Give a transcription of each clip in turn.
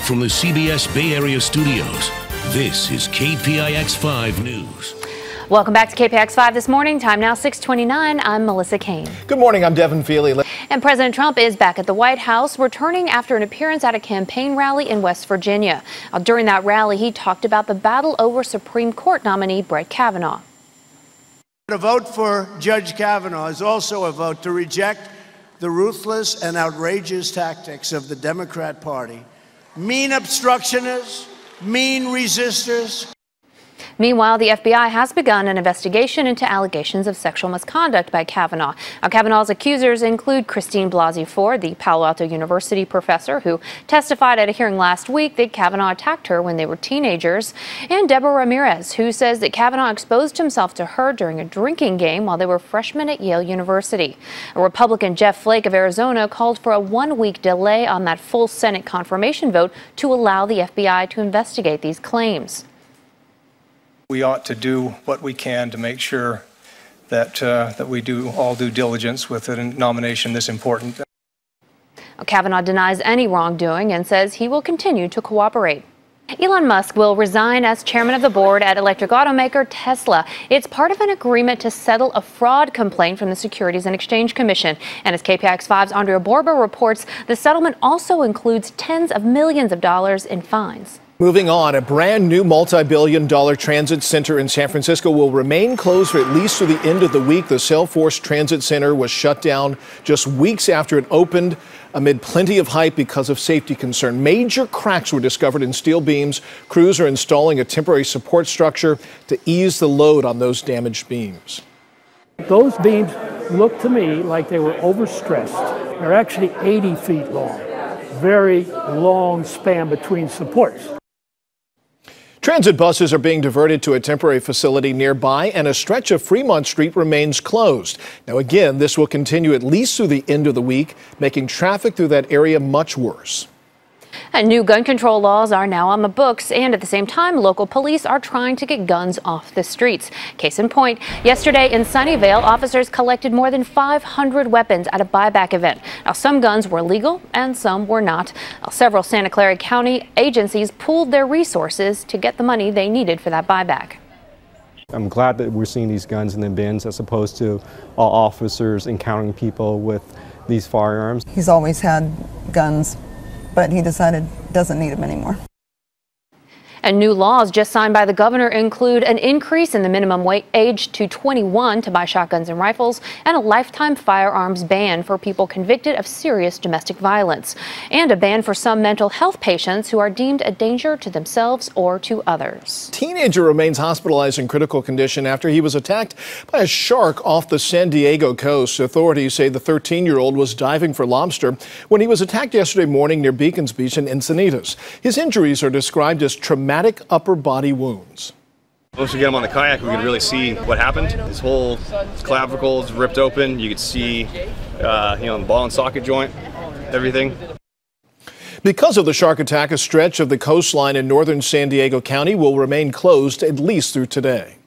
from the CBS Bay Area studios, this is KPIX 5 News. Welcome back to KPIX 5 this morning. Time now 6:29. I'm Melissa Kane. Good morning. I'm Devin Fehely. And President Trump is back at the White House, returning after an appearance at a campaign rally in West Virginia. During that rally, he talked about the battle over Supreme Court nominee Brett Kavanaugh. A vote for Judge Kavanaugh is also a vote to reject the ruthless and outrageous tactics of the Democrat Party. Mean obstructionists, mean resistors. Meanwhile, the FBI has begun an investigation into allegations of sexual misconduct by Kavanaugh. Now, Kavanaugh's accusers include Christine Blasey Ford, the Palo Alto University professor who testified at a hearing last week that Kavanaugh attacked her when they were teenagers, and Deborah Ramirez, who says that Kavanaugh exposed himself to her during a drinking game while they were freshmen at Yale University. A Republican Jeff Flake of Arizona called for a one-week delay on that full Senate confirmation vote to allow the FBI to investigate these claims. We ought to do what we can to make sure that we do all due diligence with a nomination this important. Kavanaugh denies any wrongdoing and says he will continue to cooperate. Elon Musk will resign as chairman of the board at electric automaker Tesla. It's part of an agreement to settle a fraud complaint from the Securities and Exchange Commission. And as KPIX 5's Andrea Borba reports, the settlement also includes tens of millions of dollars in fines. Moving on, a brand new multi-billion-dollar transit center in San Francisco will remain closed for at least through the end of the week. The Salesforce Transit Center was shut down just weeks after it opened amid plenty of hype because of safety concern. Major cracks were discovered in steel beams. Crews are installing a temporary support structure to ease the load on those damaged beams. Those beams look to me like they were overstressed. They're actually 80 feet long. Very long span between supports. Transit buses are being diverted to a temporary facility nearby, and a stretch of Fremont Street remains closed. Now, again, this will continue at least through the end of the week, making traffic through that area much worse. And new gun control laws are now on the books, and at the same time, local police are trying to get guns off the streets. Case in point, yesterday in Sunnyvale, officers collected more than 500 weapons at a buyback event. Now, some guns were legal and some were not. Now, several Santa Clara County agencies pooled their resources to get the money they needed for that buyback. I'm glad that we're seeing these guns in the bins as opposed to all officers encountering people with these firearms. He's always had guns, but he decided doesn't need them anymore. And new laws just signed by the governor include an increase in the minimum age to 21 to buy shotguns and rifles, and a lifetime firearms ban for people convicted of serious domestic violence, and a ban for some mental health patients who are deemed a danger to themselves or to others. Teenager remains hospitalized in critical condition after he was attacked by a shark off the San Diego coast. Authorities say the 13-year-old was diving for lobster when he was attacked yesterday morning near Beacons Beach in Encinitas. His injuries are described as traumatic upper body wounds. Once we get him on the kayak, we could really see what happened. His whole clavicle is ripped open. You could see, the ball and socket joint, everything. Because of the shark attack, a stretch of the coastline in northern San Diego County will remain closed at least through today.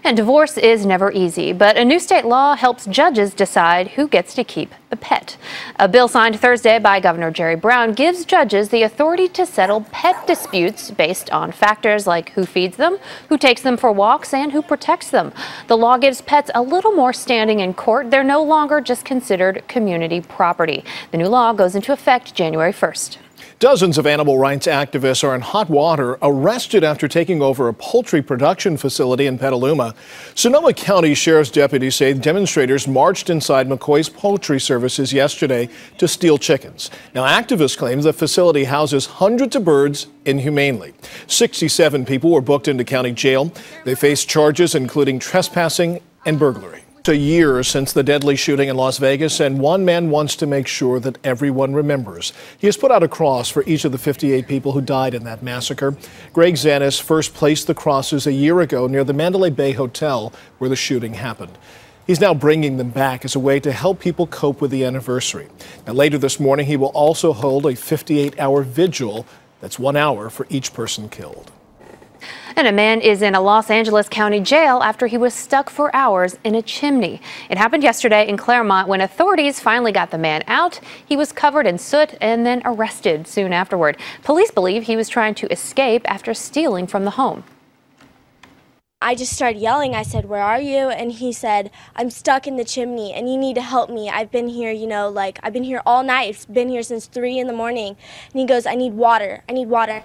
And divorce is never easy, but a new state law helps judges decide who gets to keep a pet. A bill signed Thursday by Governor Jerry Brown gives judges the authority to settle pet disputes based on factors like who feeds them, who takes them for walks, and who protects them. The law gives pets a little more standing in court. They're no longer just considered community property. The new law goes into effect January 1st. Dozens of animal rights activists are in hot water, arrested after taking over a poultry production facility in Petaluma. Sonoma County Sheriff's deputies say demonstrators marched inside McCoy's Poultry Services yesterday to steal chickens. Now, activists claim the facility houses hundreds of birds inhumanely. 67 people were booked into county jail. They face charges including trespassing and burglary. A year since the deadly shooting in Las Vegas, and one man wants to make sure that everyone remembers. He has put out a cross for each of the 58 people who died in that massacre. Greg Zanis first placed the crosses a year ago near the Mandalay Bay Hotel where the shooting happened. He's now bringing them back as a way to help people cope with the anniversary. Now, later this morning, he will also hold a 58-hour vigil. That's 1 hour for each person killed. And a man is in a Los Angeles County jail after he was stuck for hours in a chimney. It happened yesterday in Claremont when authorities finally got the man out. He was covered in soot and then arrested soon afterward. Police believe he was trying to escape after stealing from the home. I just started yelling. I said, "Where are you?" And he said, "I'm stuck in the chimney and you need to help me. I've been here, I've been here all night. It's been here since 3 in the morning." And he goes, "I need water. I need water."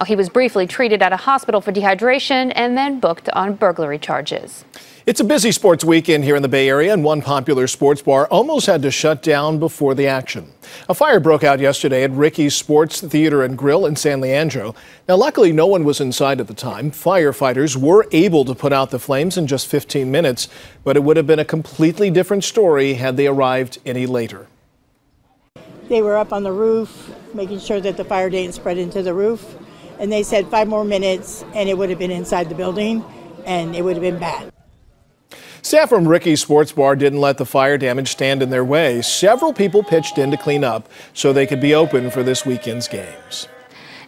Oh, he was briefly treated at a hospital for dehydration and then booked on burglary charges. It's a busy sports weekend here in the Bay Area, and one popular sports bar almost had to shut down before the action. A fire broke out yesterday at Ricky's Sports Theater and Grill in San Leandro. Now, luckily, no one was inside at the time. Firefighters were able to put out the flames in just 15 minutes, but it would have been a completely different story had they arrived any later. They were up on the roof, making sure that the fire didn't spread into the roof. And they said 5 more minutes and it would have been inside the building and it would have been bad. Staff from Ricky's Sports Bar didn't let the fire damage stand in their way. Several people pitched in to clean up so they could be open for this weekend's games.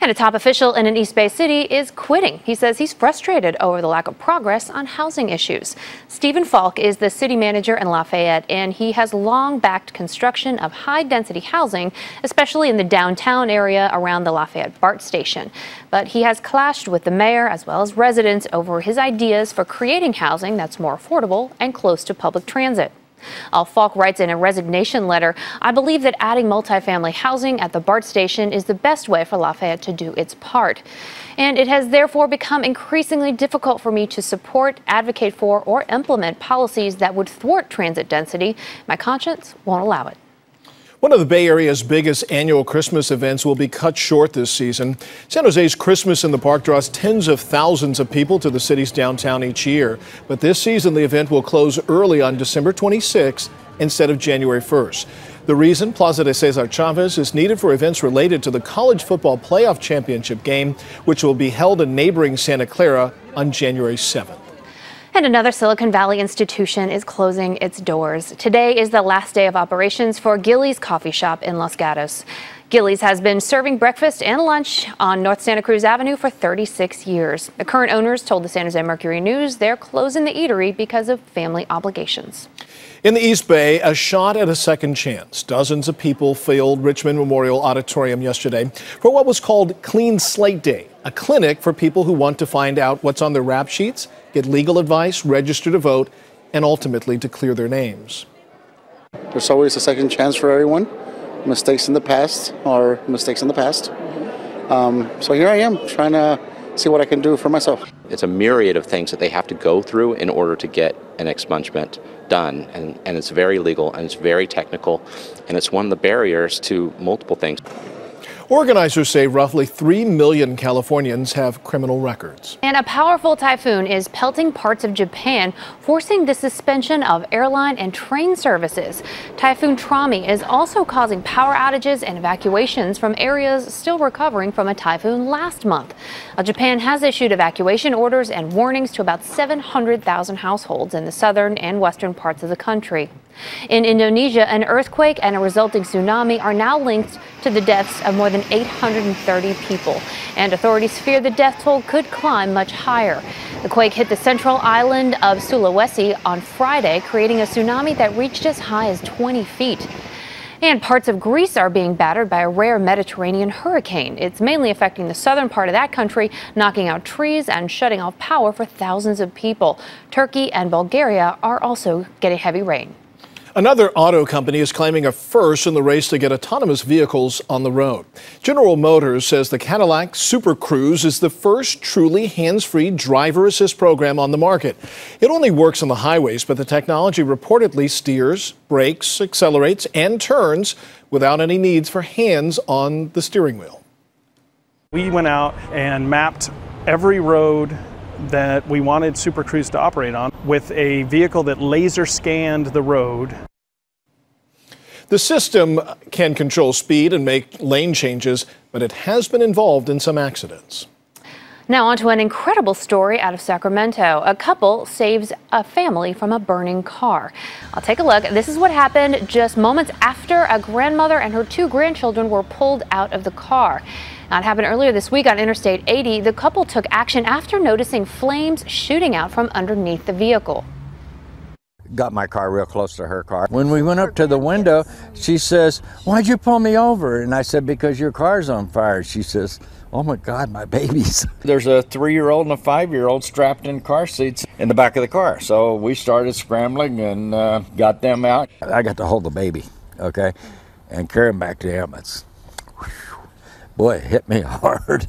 And a top official in an East Bay city is quitting. He says he's frustrated over the lack of progress on housing issues. Stephen Falk is the city manager in Lafayette, and he has long backed construction of high-density housing, especially in the downtown area around the Lafayette BART station. But he has clashed with the mayor as well as residents over his ideas for creating housing that's more affordable and close to public transit. Falk writes in a resignation letter, "I believe that adding multifamily housing at the BART station is the best way for Lafayette to do its part. And it has therefore become increasingly difficult for me to support, advocate for, or implement policies that would thwart transit density. My conscience won't allow it." One of the Bay Area's biggest annual Christmas events will be cut short this season. San Jose's Christmas in the Park draws tens of thousands of people to the city's downtown each year. But this season, the event will close early on December 26th instead of January 1st. The reason, Plaza de Cesar Chavez is needed for events related to the college football playoff championship game, which will be held in neighboring Santa Clara on January 7th. And another Silicon Valley institution is closing its doors. Today is the last day of operations for Gilleys Coffee Shop in Los Gatos. Gilleys has been serving breakfast and lunch on North Santa Cruz Avenue for 36 years. The current owners told the San Jose Mercury News they're closing the eatery because of family obligations. In the East Bay, a shot at a second chance. Dozens of people filled Richmond Memorial Auditorium yesterday for what was called Clean Slate Day, a clinic for people who want to find out what's on their rap sheets, get legal advice, register to vote, and ultimately to clear their names. There's always a second chance for everyone. Mistakes in the past are mistakes in the past. So here I am trying to see what I can do for myself. It's a myriad of things that they have to go through in order to get an expungement done, and it's very legal and it's very technical, and it's one of the barriers to multiple things. Organizers say roughly 3 million Californians have criminal records. And a powerful typhoon is pelting parts of Japan, forcing the suspension of airline and train services. Typhoon Trami is also causing power outages and evacuations from areas still recovering from a typhoon last month. Japan has issued evacuation orders and warnings to about 700,000 households in the southern and western parts of the country. In Indonesia, an earthquake and a resulting tsunami are now linked to the deaths of more than 830 people, and authorities fear the death toll could climb much higher. The quake hit the central island of Sulawesi on Friday, creating a tsunami that reached as high as 20 feet. And parts of Greece are being battered by a rare Mediterranean hurricane. It's mainly affecting the southern part of that country, knocking out trees and shutting off power for thousands of people. Turkey and Bulgaria are also getting heavy rain. Another auto company is claiming a first in the race to get autonomous vehicles on the road. General Motors says the Cadillac Super Cruise is the first truly hands-free driver assist program on the market. It only works on the highways, but the technology reportedly steers, brakes, accelerates, and turns without any needs for hands on the steering wheel. We went out and mapped every road that we wanted Super Cruise to operate on with a vehicle that laser scanned the road. The system can control speed and make lane changes, but it has been involved in some accidents. Now on to an incredible story out of Sacramento. A couple saves a family from a burning car. I'll take a look. This is what happened just moments after a grandmother and her 2 grandchildren were pulled out of the car. Now, it happened earlier this week on Interstate 80. The couple took action after noticing flames shooting out from underneath the vehicle. Got my car real close to her car. When we went up to the window, she says, "Why'd you pull me over?" And I said, "Because your car's on fire." She says, "Oh my God, my babies." There's a 3-year-old and a 5-year-old strapped in car seats in the back of the car. So we started scrambling and got them out. I got to hold the baby, okay, and carry him back to the ambulance. Boy, it hit me hard.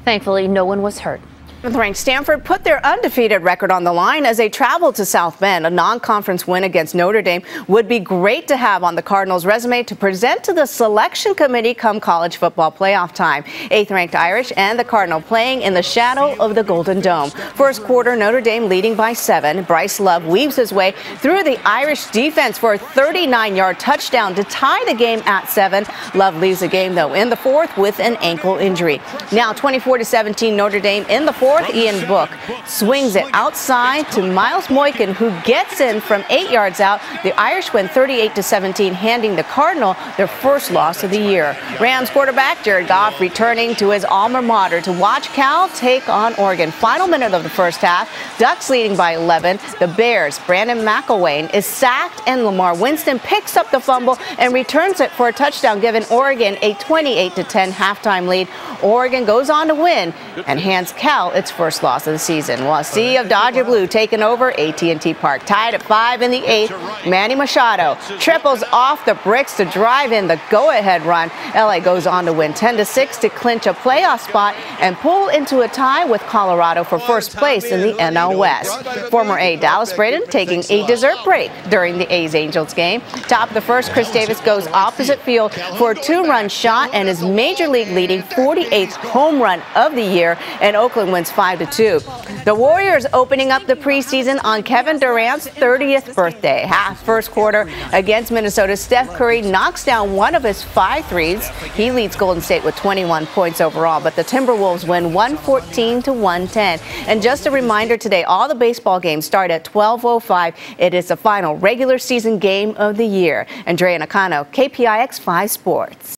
Thankfully, no one was hurt. Ranked Stanford put their undefeated record on the line as they travel to South Bend. A non-conference win against Notre Dame would be great to have on the Cardinals' resume to present to the selection committee come college football playoff time. 8th-ranked Irish and the Cardinal playing in the shadow of the Golden Dome. First quarter, Notre Dame leading by 7. Bryce Love weaves his way through the Irish defense for a 39-yard touchdown to tie the game at 7. Love leaves the game, though, in the 4th with an ankle injury. Now 24-17 Notre Dame in the 4th. Ian Book swings it outside to Miles Moykin, who gets in from 8 yards out. The Irish win 38-17, handing the Cardinal their first loss of the year. Rams quarterback Jared Goff returning to his alma mater to watch Cal take on Oregon. Final minute of the first half, Ducks leading by 11. The Bears' Brandon McElwain is sacked, and Lamar Winston picks up the fumble and returns it for a touchdown, giving Oregon a 28-10 halftime lead. Oregon goes on to win and hands Cal its first loss of the season. While a sea of Dodger Blue taking over AT&T Park. Tied at 5 in the 8th, Manny Machado triples off the bricks to drive in the go-ahead run. LA goes on to win 10-6 to clinch a playoff spot and pull into a tie with Colorado for first place in the NL West. Former A Dallas Braden taking a dessert break during the A's-Angels game. Top of the first, Chris Davis goes opposite field for a 2-run shot and his major league leading 48th home run of the year, and Oakland wins 5-2. The Warriors opening up the preseason on Kevin Durant's 30th birthday. First quarter against Minnesota, Steph Curry knocks down one of his 5 threes. He leads Golden State with 21 points overall, but the Timberwolves win 114-110. And just a reminder today, all the baseball games start at 12:05. It is the final regular season game of the year. Andrea Nakano, KPIX 5 Sports.